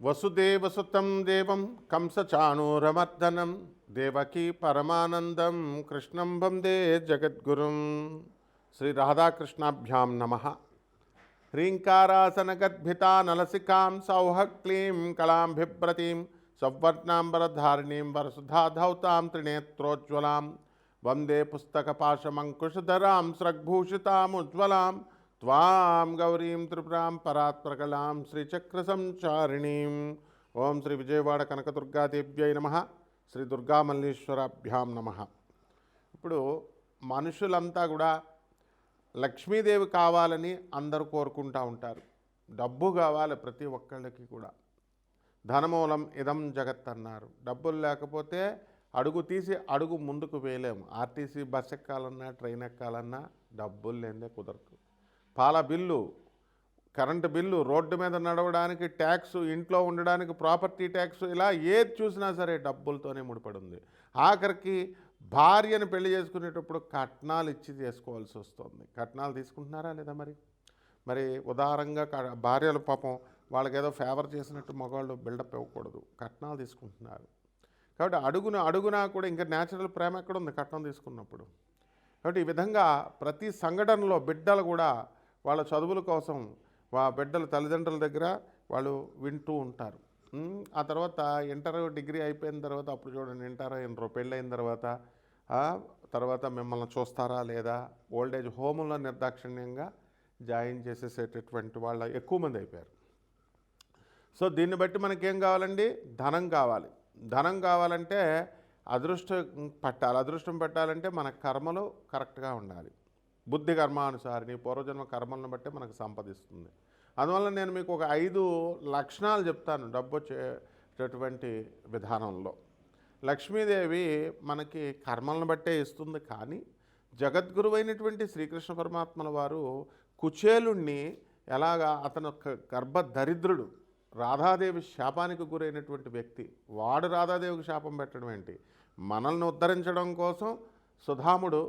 వసుదేవసుతం దేవం కంసచాణూరమర్దనం దేవకీ పరమానందం కృష్ణం వందే జగద్గురుం. శ్రీ రాధాకృష్ణాభ్యాం నమః. హ్రీంకారాసనగద్భితా నలసికాం సౌహక్లీం కళాం బిభ్రతీం సౌవర్ణాంబరధారిణీం వరసుధాధౌతాం త్రినేత్రోజ్వలాం వందే పుస్తకపాశమంకుశధరాం స్రగ్భూషితాముజ్వలాం త్వాం గౌరీం త్రిపురాం పరాత్ప్రకలాం శ్రీచక్రసంచారిణీం. ఓం శ్రీ విజయవాడ కనకదుర్గాదేవ్యై నమః. శ్రీ దుర్గామల్లీశ్వరాభ్యాం నమః. ఇప్పుడు మనుషులంతా కూడా లక్ష్మీదేవి కావాలని అందరూ కోరుకుంటూ ఉంటారు. డబ్బు కావాలి ప్రతి ఒక్కళ్ళకి కూడా. ధనమూలం ఇదం జగత్ అన్నారు. డబ్బులు లేకపోతే అడుగు తీసి అడుగు ముందుకు వేయలేము. ఆర్టీసీ బస్ ఎక్కాలన్నా ట్రైన్ ఎక్కాలన్నా డబ్బులు లేదే కుదరదు. పాల బిల్లు, కరెంటు బిల్లు, రోడ్డు మీద నడవడానికి ట్యాక్సు, ఇంట్లో ఉండడానికి ప్రాపర్టీ ట్యాక్సు, ఇలా ఏది చూసినా సరే డబ్బులతోనే ముడిపడి ఉంది. ఆఖరికి భార్యను పెళ్లి చేసుకునేటప్పుడు కట్నాలు ఇచ్చి చేసుకోవాల్సి వస్తుంది. కట్నాలు తీసుకుంటున్నారా లేదా? మరి ఉదారంగా భార్యలు పాపం వాళ్ళకి ఏదో ఫేవర్ చేసినట్టు మగవాళ్ళు బిల్డప్ ఇవ్వకూడదు. కట్నాలు తీసుకుంటున్నారు. కాబట్టి అడుగునా కూడా ఇంకా న్యాచురల్ ప్రేమ ఎక్కడ ఉంది కట్నం తీసుకున్నప్పుడు? కాబట్టి ఈ విధంగా ప్రతి సంఘటనలో బిడ్డలు కూడా వాళ్ళ చదువుల కోసం బిడ్డల తల్లిదండ్రుల దగ్గర వాళ్ళు వింటూ ఉంటారు. ఆ తర్వాత ఇంటర్ డిగ్రీ అయిపోయిన తర్వాత అప్పుడు చూడండి, ఇంటర్ అయిన పెళ్ళి అయిన తర్వాత మిమ్మల్ని చూస్తారా లేదా, ఓల్డేజ్ హోముల్లో నిర్దాక్షిణ్యంగా జాయిన్ చేసేసేటటువంటి వాళ్ళ ఎక్కువ మంది అయిపోయారు. సో దీన్ని బట్టి మనకేం కావాలండి? ధనం కావాలి. ధనం కావాలంటే అదృష్టం పట్టాలంటే మన కర్మలు కరెక్ట్గా ఉండాలి. బుద్ధి కర్మానుసారిని పూర్వజన్మ కర్మలను బట్టే మనకు సంపదిస్తుంది. అందువల్ల నేను మీకు ఒక 5 లక్షణాలు చెప్తాను డబ్బు వచ్చేటటువంటి విధానంలో. లక్ష్మీదేవి మనకి కర్మలను బట్టే ఇస్తుంది. కానీ జగద్గురువైనటువంటి శ్రీకృష్ణ పరమాత్మల వారు కుచేలుణ్ణి ఎలాగా, అతను గర్భదరిద్రుడు, రాధాదేవి శాపానికి గురైనటువంటి వ్యక్తి, వాడు రాధాదేవికి శాపం పెట్టడం ఏంటి? మనల్ని ఉద్ధరించడం కోసం సుధాముడు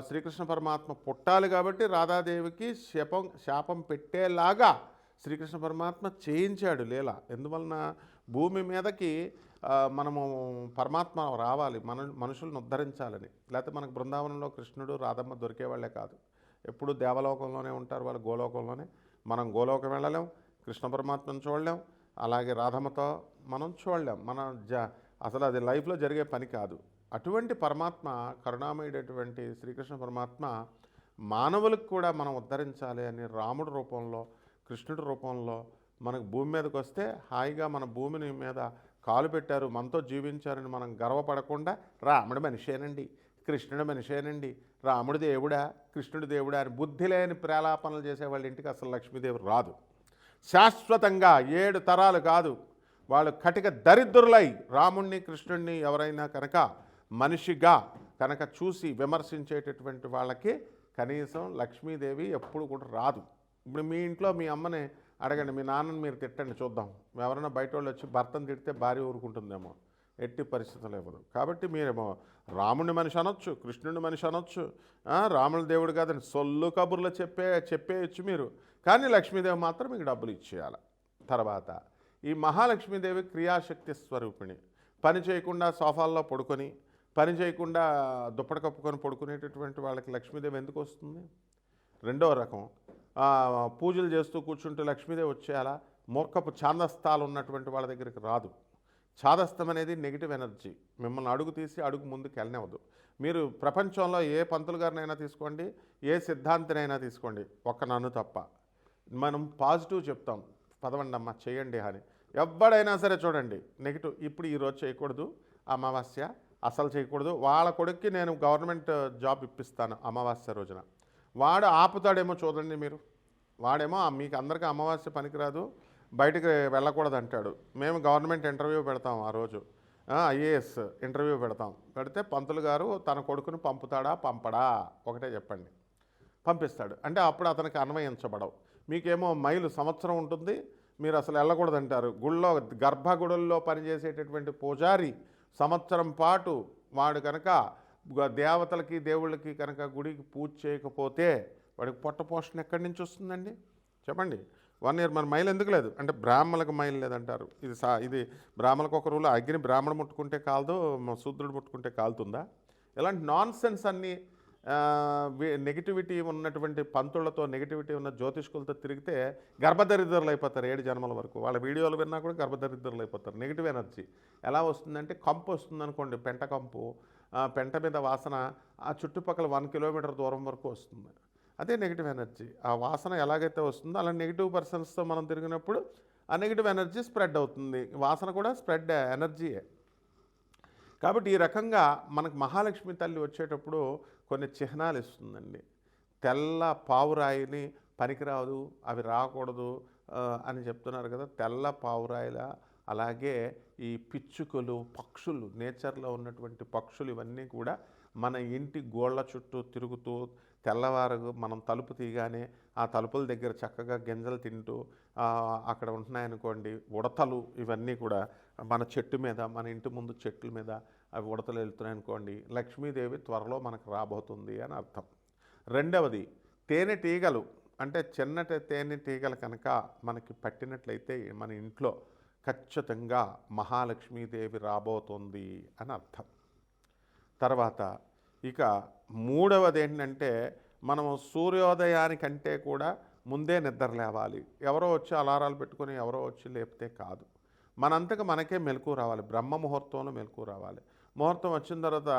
శ్రీకృష్ణ పరమాత్మ పుట్టాలి కాబట్టి రాధాదేవికి శాపం పెట్టేలాగా శ్రీకృష్ణ పరమాత్మ చేయించాడు లీల. ఎందువలన భూమి మీదకి మనము పరమాత్మ రావాలి, మనుషులను ఉద్ధరించాలని. లేకపోతే మనకు బృందావనంలో కృష్ణుడు రాధమ్మ దొరికేవాళ్లే కాదు. ఎప్పుడు దేవలోకంలోనే ఉంటారు వాళ్ళు, గోలోకంలోనే. మనం గోలోకం వెళ్ళలేం, కృష్ణ పరమాత్మను చూడలేం, అలాగే రాధమ్మతో మనం చూడలేం. అసలు అది లైఫ్లో జరిగే పని కాదు. అటువంటి పరమాత్మ, కరుణామయుడైనటువంటి శ్రీకృష్ణ పరమాత్మ మానవులకు కూడా మనం ఉద్ధరించాలి అని రాముడి రూపంలో, కృష్ణుడి రూపంలో మనకు భూమి మీదకి వస్తే హాయిగా మన భూమిని మీద కాలు పెట్టారు, మనతో జీవించారని మనం గర్వపడకుండా రాముడి మనిషేనండి, కృష్ణుడి మనిషేనండి, రాముడి దేవుడా, కృష్ణుడి దేవుడా అని బుద్ధి లేని ప్రేలాపనలు చేసేవాళ్ళ ఇంటికి అసలు లక్ష్మీదేవి రాదు. శాశ్వతంగా 7 తరాలు కాదు, వాళ్ళు కటిక దరిద్రులై రాముణ్ణి కృష్ణుడిని ఎవరైనా కనుక మనిషిగా కనుక చూసి విమర్శించేటటువంటి వాళ్ళకి కనీసం లక్ష్మీదేవి ఎప్పుడు కూడా రాదు. ఇప్పుడు మీ ఇంట్లో మీ అమ్మని అడగండి, మీ నాన్నని మీరు తిట్టండి చూద్దాం. ఎవరైనా బయట వాళ్ళు వచ్చి భర్తను తిడితే భార్య ఊరుకుంటుందేమో? ఎట్టి పరిస్థితులు ఇవ్వదు. కాబట్టి మీరేమో రాముడిని మనిషి అనొచ్చు, కృష్ణుడిని మనిషి అనొచ్చు, రాముడి దేవుడు కాదని సొల్లు కబుర్లు చెప్పేయచ్చు మీరు. కానీ లక్ష్మీదేవి మాత్రం మీకు డబ్బులు ఇచ్చేయాలి. తర్వాత ఈ మహాలక్ష్మీదేవి క్రియాశక్తి స్వరూపిణి. పని చేయకుండా సోఫాల్లో పడుకొని, పని చేయకుండా దుప్పటి కప్పుకొని పడుకునేటటువంటి వాళ్ళకి లక్ష్మీదేవి ఎందుకు వస్తుంది? రెండో రకం, పూజలు చేస్తూ కూర్చుంటూ లక్ష్మీదేవి వచ్చేయాలా? మూర్ఖపు ఛాందస్తాలు ఉన్నటువంటి వాళ్ళ దగ్గరికి రాదు. ఛాదస్థం అనేది నెగిటివ్ ఎనర్జీ, మిమ్మల్ని అడుగు తీసి అడుగు ముందుకు వెళ్ళనివ్వదు. మీరు ప్రపంచంలో ఏ పంతులు గారినైనా తీసుకోండి, ఏ సిద్ధాంతినైనా తీసుకోండి, ఒక్క నన్ను తప్ప. మనం పాజిటివ్ చెప్తాం, పదవండమ్మ చేయండి అని. ఎవడైనా సరే చూడండి నెగిటివ్. ఇప్పుడు ఈరోజు చేయకూడదు, అమావాస్య అసలు చేయకూడదు. వాళ్ళ కొడుక్కి నేను గవర్నమెంట్ జాబ్ ఇప్పిస్తాను అమావాస్య రోజున, వాడు ఆపుతాడేమో చూడండి మీరు. వాడేమో మీకు అందరికీ అమావాస్య పనికిరాదు, బయటికి వెళ్ళకూడదు అంటాడు. మేము గవర్నమెంట్ ఇంటర్వ్యూ పెడతాం ఆ రోజు, ఐఏఎస్ ఇంటర్వ్యూ పెడితే పంతులు గారు తన కొడుకుని పంపడా? ఒకటే చెప్పండి. పంపిస్తాడు అంటే అప్పుడు అతనికి అన్వయించబడవు. మీకేమో మైలు సంవత్సరం ఉంటుంది, మీరు అసలు వెళ్ళకూడదు అంటారు. గర్భగుడుల్లో పనిచేసేటటువంటి పూజారి సంవత్సరం పాటు వాడు కనుక దేవతలకి దేవుళ్ళకి కనుక గుడికి పూజ చేయకపోతే వాడికి పొట్ట పోషణ ఎక్కడి నుంచి వస్తుందండి చెప్పండి? 1 ఇయర్ మరి మైల్ ఎందుకు లేదు అంటే బ్రాహ్మణులకు మైల్ లేదంటారు. ఇది బ్రాహ్మణులకు ఒక రూల్, అగ్ని బ్రాహ్మణుడు ముట్టుకుంటే కాలదు, శూద్రుడు ముట్టుకుంటే కాలుతుందా? ఇలాంటి నాన్ సెన్స్ అన్నీ నెగిటివిటీ ఉన్నటువంటి పంతులతో, నెగిటివిటీ ఉన్న జ్యోతిష్కులతో తిరిగితే గర్భదరిద్రులు అయిపోతారు 7 జన్మల వరకు. వాళ్ళ వీడియోలు విన్నా కూడా గర్భదరిద్రులు అయిపోతారు. నెగిటివ్ ఎనర్జీ ఎలా వస్తుందంటే, కంపు వస్తుందనుకోండి, పెంట కంపు, పెంట మీద వాసన ఆ చుట్టుపక్కల 1 కిలోమీటర్ దూరం వరకు వస్తుంది. అదే నెగిటివ్ ఎనర్జీ. ఆ వాసన ఎలాగైతే వస్తుందో అలా నెగిటివ్ పర్సన్స్తో మనం తిరిగినప్పుడు ఆ నెగిటివ్ ఎనర్జీ స్ప్రెడ్ అవుతుంది. వాసన కూడా స్ప్రెడ్ ఎనర్జీయే. కాబట్టి ఈ రకంగా మనకు మహాలక్ష్మి తల్లి వచ్చేటప్పుడు కొన్ని చిహ్నాలు ఇస్తుందండి. తెల్ల పావురాయిని పనికిరాదు, అవి రాకూడదు అని చెప్తున్నారు కదా. తెల్ల పావురాయిల, అలాగే ఈ పిచ్చుకలు, పక్షులు, నేచర్లో ఉన్నటువంటి పక్షులు ఇవన్నీ కూడా మన ఇంటి గోళ్ళ చుట్టూ తిరుగుతూ తెల్లవారు మనం తలుపు తీయగానే ఆ తలుపుల దగ్గర చక్కగా గింజలు తింటూ అక్కడ ఉంటున్నాయనుకోండి ఉడతలు, ఇవన్నీ కూడా మన చెట్టు మీద, మన ఇంటి ముందు చెట్ల మీద అవి ఉడతలు వెళ్తున్నాయనుకోండి, లక్ష్మీదేవి త్వరలో మనకు రాబోతుంది అని అర్థం. రెండవది తేనెటీగలు, అంటే చిన్నటి తేనెటీగలు కనుక మనకి పట్టినట్లయితే మన ఇంట్లో ఖచ్చితంగా మహాలక్ష్మీదేవి రాబోతుంది అని అర్థం. తర్వాత ఇక మూడవది ఏంటంటే, మనం సూర్యోదయానికంటే కూడా ముందే నిద్ర లేవాలి. ఎవరో వచ్చి అలారాలు పెట్టుకొని ఎవరో వచ్చి లేపితే కాదు, మనంతకు మనకే మెలకు రావాలి. బ్రహ్మ ముహూర్తంలో మెలకు రావాలి. ముహూర్తం వచ్చిన తర్వాత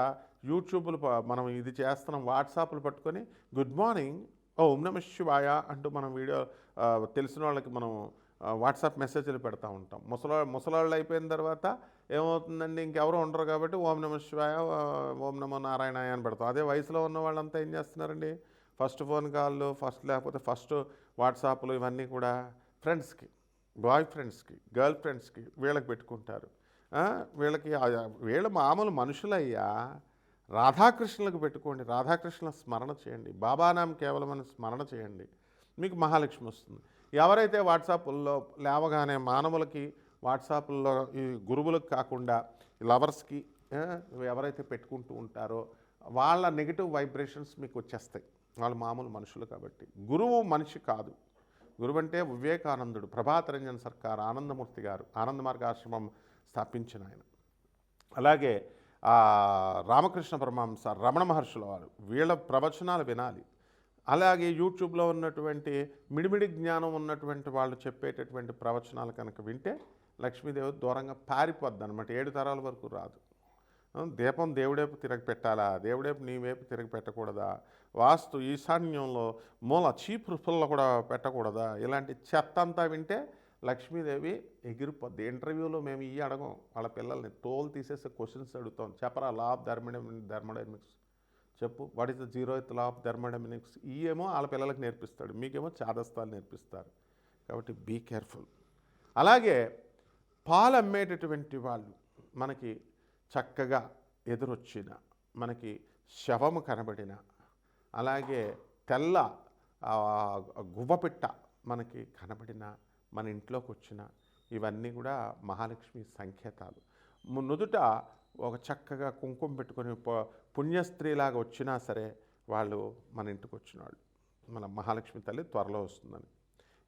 యూట్యూబ్లు మనం ఇది చేస్తున్నాం, వాట్సాప్లు పట్టుకొని గుడ్ మార్నింగ్ ఓం నమః శివాయ అంటూ మనం వీడియో తెలిసిన వాళ్ళకి మనం వాట్సాప్ మెసేజ్లు పెడతా ఉంటాం. ముసలాళ్ళు అయిపోయిన తర్వాత ఏమవుతుందండి, ఇంకెవరు ఉండరు కాబట్టి ఓం నమః శివాయ, ఓం నమో నారాయణాయ అని పెడతాం. అదే వయసులో ఉన్న వాళ్ళంతా ఏం చేస్తున్నారండి, ఫస్ట్ ఫోన్ కాళ్ళు, లేకపోతే ఫస్ట్ వాట్సాప్లు, ఇవన్నీ కూడా ఫ్రెండ్స్కి, బాయ్ ఫ్రెండ్స్కి, గర్ల్ ఫ్రెండ్స్కి, వీళ్ళకి పెట్టుకుంటారు. వీళ్ళ మామూలు మనుషులయ్యా. రాధాకృష్ణులకు పెట్టుకోండి, రాధాకృష్ణుల స్మరణ చేయండి, బాబానాం కేవలం అని స్మరణ చేయండి, మీకు మహాలక్ష్మి వస్తుంది. ఎవరైతే వాట్సాప్ల్లో లేవగానే మానవులకి వాట్సాప్ల్లో ఈ గురువులకు కాకుండా లవర్స్కి ఎవరైతే పెట్టుకుంటూ ఉంటారో వాళ్ళ నెగిటివ్ వైబ్రేషన్స్ మీకు వచ్చేస్తాయి. వాళ్ళు మామూలు మనుషులు కాబట్టి. గురువు మనిషి కాదు. గురువు అంటే వివేకానందుడు, ప్రభాత్ రంజన్ సర్కార్, ఆనందమూర్తి గారు ఆనంద మార్గాశ్రమం స్థాపించిన ఆయన. అలాగే రామకృష్ణ పరమహంస, రమణ మహర్షుల వారు, వీళ్ళ ప్రవచనాలు వినాలి. అలాగే యూట్యూబ్లో ఉన్నటువంటి మిడిమిడి జ్ఞానం ఉన్నటువంటి వాళ్ళు చెప్పేటటువంటి ప్రవచనాలు కనుక వింటే లక్ష్మీదేవి దూరంగా పారిపోద్ది అనమాట. 7 తరాల వరకు రాదు. దీపం దేవుడేపు తిరగ పెట్టాలా, దేవుడేపు నీ వైపు తిరగ పెట్టకూడదా, వాస్తు ఈశాన్యంలో మూల చీపురులో కూడా పెట్టకూడదా, ఇలాంటి చెత్త అంతా వింటే లక్ష్మీదేవి ఎగిరిపోద్ది. ఇంటర్వ్యూలో మేము అడగం వాళ్ళ పిల్లల్ని, తోలు తీసేసే క్వశ్చన్స్ అడుగుతాం. చెప్పరా లా ఆఫ్ థర్మోడైనమిక్స్ చెప్పు, what is the 0th law of thermodynamics. ఏమో వాళ్ళ పిల్లలకు నేర్పిస్తాడు, మీకేమో చాదస్తాలు నేర్పిస్తారు. కాబట్టి బీ కేర్ఫుల్. అలాగే పాలు అమ్మేటటువంటి వాళ్ళు మనకి చక్కగా ఎదురొచ్చిన, మనకి శవము కనబడిన, అలాగే తెల్ల గువ్వపిట్ట మనకి కనబడిన, మన ఇంట్లోకి వచ్చిన, ఇవన్నీ కూడా మహాలక్ష్మి సంకేతాలు. నుదుట ఒక చక్కగా కుంకుమ పెట్టుకొని పుణ్యస్త్రీలాగా వచ్చినా సరే వాళ్ళు మన ఇంటికి వచ్చినాళ్ళు, మన మహాలక్ష్మి తల్లి త్వరలో వస్తుందని.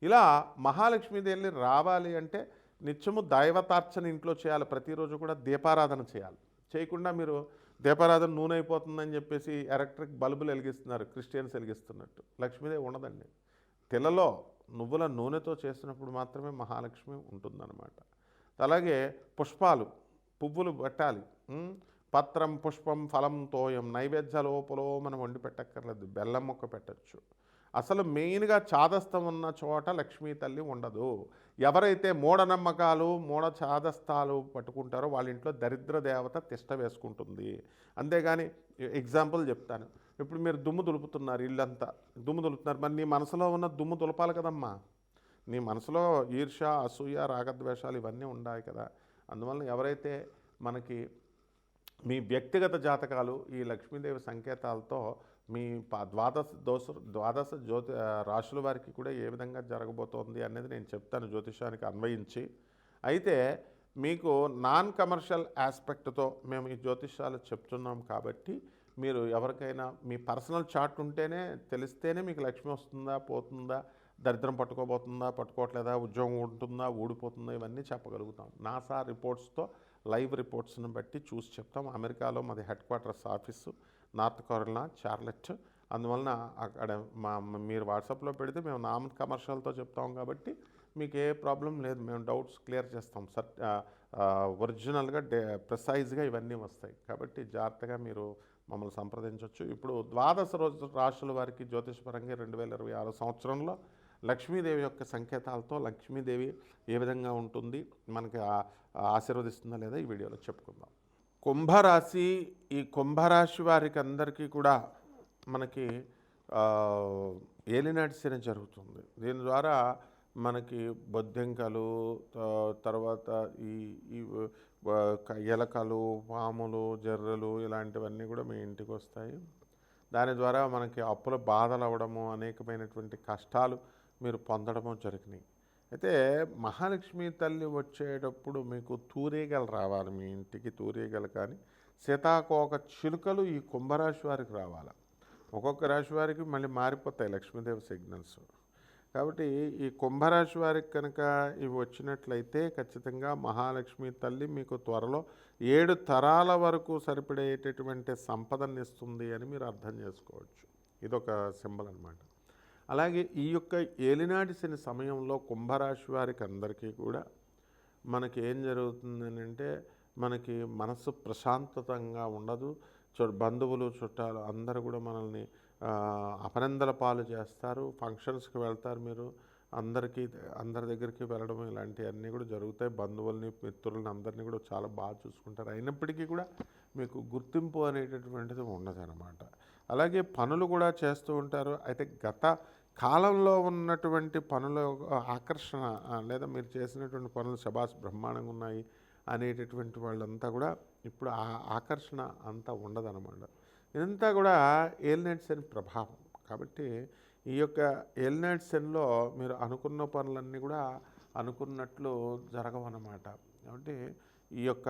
ఇలా మహాలక్ష్మి తల్లి రావాలి అంటే నిత్యము దైవతార్చన ఇంట్లో చేయాలి. ప్రతిరోజు కూడా దీపారాధన చేయాలి. చేయకుండా మీరు దీపారాధన నూనె అయిపోతుందని చెప్పేసి ఎలక్ట్రిక్ బల్బులు వెలిగిస్తున్నారు, క్రిస్టియన్స్ వెలిగిస్తున్నట్టు. లక్ష్మీదేవి ఉండదండి. తిలలో నువ్వుల నూనెతో చేసినప్పుడు మాత్రమే మహాలక్ష్మి ఉంటుందన్నమాట. అలాగే పుష్పాలు, పువ్వులు పెట్టాలి. పత్రం, పుష్పం, ఫలం, తోయం, నైవేద్య లోపలో మనం వండి పెట్టక్కర్లేదు, బెల్లం మొక్క పెట్టచ్చు. అసలు మెయిన్గా చాదస్తం ఉన్న చోట లక్ష్మీ తల్లి ఉండదు. ఎవరైతే మూఢనమ్మకాలు, చాదస్తాలు పట్టుకుంటారో వాళ్ళ ఇంట్లో దరిద్ర దేవత తిష్ట వేసుకుంటుంది. అంతేగాని ఎగ్జాంపుల్ చెప్తాను. ఇప్పుడు మీరు దుమ్ము దులుపుతున్నారు, ఇల్లంతా దుమ్ము దులుపుతున్నారు, మరి నీ మనసులో ఉన్న దుమ్ము దులపాలి కదమ్మా. నీ మనసులో ఈర్ష, అసూయ, రాగద్వేషాలు ఇవన్నీ ఉన్నాయి కదా. అందువల్ల ఎవరైతే మనకి మీ వ్యక్తిగత జాతకాలు ఈ లక్ష్మీదేవి సంకేతాలతో మీ ద్వాదశ రాశుల వారికి కూడా ఏ విధంగా జరగబోతోంది అనేది నేను చెప్తాను జ్యోతిషానికి అన్వయించి. అయితే మీకు నాన్ కమర్షియల్ ఆస్పెక్ట్తో మేము ఈ జ్యోతిషాలు చెప్తున్నాం కాబట్టి మీరు ఎవరికైనా మీ పర్సనల్ చార్ట్ ఉంటేనే తెలిస్తేనే మీకు లక్ష్మి వస్తుందా పోతుందా దరిద్రం పట్టుకోబోతుందా, పట్టుకోవట్లేదా, ఉద్యోగం ఉంటుందా, ఊడిపోతుందా, ఇవన్నీ చెప్పగలుగుతాం. నాసా రిపోర్ట్స్తో లైవ్ రిపోర్ట్స్ని బట్టి చూసి చెప్తాం. అమెరికాలో మాది headquarters office, North Carolina Charlotte. అందువలన అక్కడ మీరు వాట్సాప్లో పెడితే మేము నాన్ కమర్షియల్తో చెప్తాం కాబట్టి మీకు ఏ ప్రాబ్లం లేదు. మేము డౌట్స్ క్లియర్ చేస్తాం. ఒరిజినల్గా ప్రిసైజ్గా ఇవన్నీ వస్తాయి. కాబట్టి జాగ్రత్తగా మీరు మమ్మల్ని సంప్రదించవచ్చు. ఇప్పుడు ద్వాదశ రోజు రాశుల వారికి జ్యోతిషపరంగా 2026 సంవత్సరంలో లక్ష్మీదేవి యొక్క సంకేతాలతో లక్ష్మీదేవి ఏ విధంగా ఉంటుంది, మనకి ఆశీర్వదిస్తుందా లేదా ఈ వీడియోలో చెప్పుకుందాం. కుంభరాశి, ఈ కుంభరాశి వారికి అందరికీ కూడా మనకి ఏలినాటి శని జరుగుతుంది. దీని ద్వారా మనకి బొద్దింకలు, తర్వాత ఈ ఈ ఎలకలు, పాములు, జర్రెలు ఇలాంటివన్నీ కూడా మీ ఇంటికి వస్తాయి. దాని ద్వారా మనకి అప్పుల బాధలు అవ్వడము, అనేకమైనటువంటి కష్టాలు మీరు పొందడము జరిగినాయి. అయితే మహాలక్ష్మి తల్లి వచ్చేటప్పుడు మీకు తూరీగలు రావాలి. మీ ఇంటికి తూరీగలు కానీ సీతాకోక చిలుకలు ఈ కుంభరాశి వారికి రావాలి. ఒక్కొక్క రాశి వారికి మళ్ళీ మారిపోతాయి లక్ష్మీదేవి సిగ్నల్స్. కాబట్టి ఈ కుంభరాశి వారికి కనుక ఇవి వచ్చినట్లయితే ఖచ్చితంగా మహాలక్ష్మి తల్లి మీకు త్వరలో 7 తరాల వరకు సరిపడేటటువంటి సంపదను ఇస్తుంది అని మీరు అర్థం చేసుకోవచ్చు. ఇదొక సింబల్ అన్నమాట. అలాగే ఈ యొక్క ఏలినాటి శని సమయంలో కుంభరాశి వారికి అందరికీ కూడా మనకి ఏం జరుగుతుందని అంటే మనకి మనసు ప్రశాంతతంగా ఉండదు. బంధువులు, చుట్టాలు అందరూ కూడా మనల్ని అపనిందల పాలు చేస్తారు. ఫంక్షన్స్కి వెళ్తారు, మీరు అందరి దగ్గరికి వెళ్ళడం ఇలాంటివన్నీ కూడా జరుగుతాయి. బంధువుల్ని, మిత్రులని అందరినీ కూడా చాలా బాగా చూసుకుంటారు. అయినప్పటికీ కూడా మీకు గుర్తింపు అనేటటువంటిది ఉండదన్నమాట. అలాగే పనులు కూడా చేస్తూ ఉంటారు. అయితే గత కాలంలో ఉన్నటువంటి పనుల ఆకర్షణ లేదా మీరు చేసినటువంటి పనులు శబాస్ బ్రహ్మాండంగా ఉన్నాయి అనేటటువంటి వాళ్ళంతా కూడా ఇప్పుడు ఆ ఆకర్షణ అంతా ఉండదన్నమాట. ఇదంతా కూడా ఏలినాటి శని ప్రభావం. కాబట్టి ఈ యొక్క ఏలినాటి శనిలో మీరు అనుకున్న పనులన్నీ కూడా అనుకున్నట్లు జరగవన్నమాట. కాబట్టి ఈ యొక్క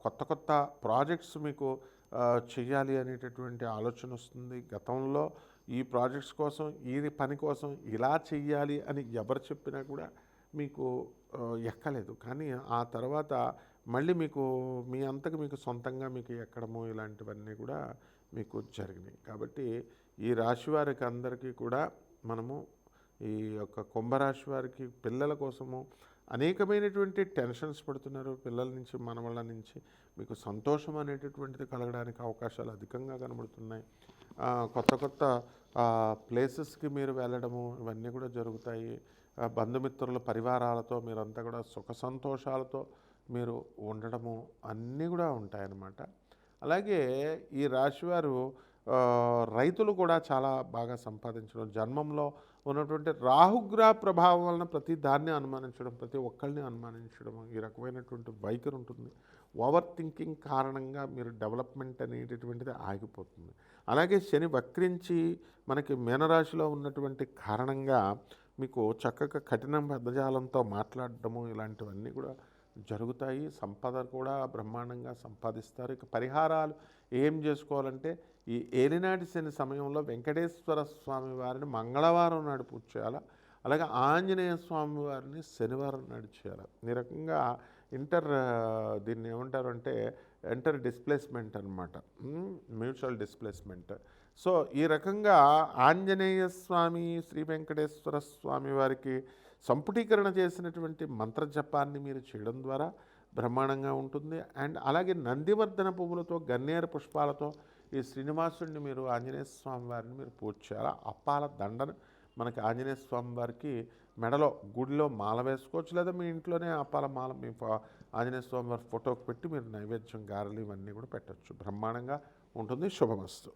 కొత్త కొత్త ప్రాజెక్ట్స్ మీకు చేయాలి అనేటటువంటి ఆలోచన వస్తుంది. గతంలో ఈ ప్రాజెక్ట్స్ కోసం, ఈ పని కోసం ఇలా చెయ్యాలి అని ఎవరు చెప్పినా కూడా మీకు ఎక్కలేదు. కానీ ఆ తర్వాత మళ్ళీ మీకు మీ అంతకు మీకు సొంతంగా మీకు ఎక్కడము ఇలాంటివన్నీ కూడా మీకు జరిగినాయి. కాబట్టి ఈ రాశి వారికి అందరికీ కూడా మనము ఈ యొక్క కుంభరాశి వారికి పిల్లల కోసము అనేకమైనటువంటి టెన్షన్స్ పడుతున్నారు. పిల్లల నుంచి, మనవళ్ళ నుంచి మీకు సంతోషం అనేటటువంటిది కలగడానికి అవకాశాలు అధికంగా కనబడుతున్నాయి. కొత్త కొత్త ప్లేసెస్కి మీరు వెళ్ళడము ఇవన్నీ కూడా జరుగుతాయి. బంధుమిత్రుల పరివారాలతో మీరంతా కూడా సుఖ సంతోషాలతో మీరు ఉండడము అన్నీ కూడా ఉంటాయన్నమాట. అలాగే ఈ రాశివారు రైతులు కూడా చాలా బాగా సంపాదించడం, జన్మంలో ఉన్నటువంటి రాహుగ్రహ ప్రభావం వలన ప్రతి దాన్ని అనుమానించడం, ప్రతి ఒక్కరిని అనుమానించడం, ఈ రకమైనటువంటి వైఖరి ఉంటుంది. ఓవర్ థింకింగ్ కారణంగా మీరు డెవలప్మెంట్ అనేటటువంటిది ఆగిపోతుంది. అలాగే శని వక్రించి మనకి మీనరాశిలో ఉన్నటువంటి కారణంగా మీకు చక్కగా కఠిన పదజాలంతో మాట్లాడటము ఇలాంటివన్నీ కూడా జరుగుతాయి. సంపద కూడా బ్రహ్మాండంగా సంపాదిస్తారు. ఇక పరిహారాలు ఏం చేసుకోవాలంటే ఈ ఏలినాటి శని సమయంలో వెంకటేశ్వర స్వామి వారిని మంగళవారం నాడు పూజ చేయాలి. అలాగే ఆంజనేయ స్వామి వారిని శనివారం నాడు చేయాలి. ఈ రకంగా దీన్ని ఏమంటారు అంటే ఎంటర్ డిస్ప్లేస్మెంట్ అనమాట, మ్యూచువల్ డిస్ప్లేస్మెంట్. సో ఈ రకంగా ఆంజనేయ స్వామి, శ్రీ వెంకటేశ్వర స్వామి వారికి సంపుటీకరణ చేసినటువంటి మంత్రజపాన్ని మీరు చేయడం ద్వారా బ్రహ్మాండంగా ఉంటుంది. అండ్ అలాగే నందివర్ధన పువ్వులతో, గన్నేరు పుష్పాలతో ఈ శ్రీనివాసుడిని మీరు, ఆంజనేయ స్వామి వారిని మీరు పూజ చేయాలి. అప్పాల దండను మనకి ఆంజనేయ స్వామి వారికి మెడలో, గుడిలో మాల వేసుకోవచ్చు, లేదా మీ ఇంట్లోనే అప్పాల మాల మీ ఆంజనేయ స్వామి వారి ఫోటోకి పెట్టి మీరు నైవేద్యం, గారెలు ఇవన్నీ కూడా పెట్టచ్చు. బ్రహ్మాండంగా ఉంటుంది. శుభమస్తు.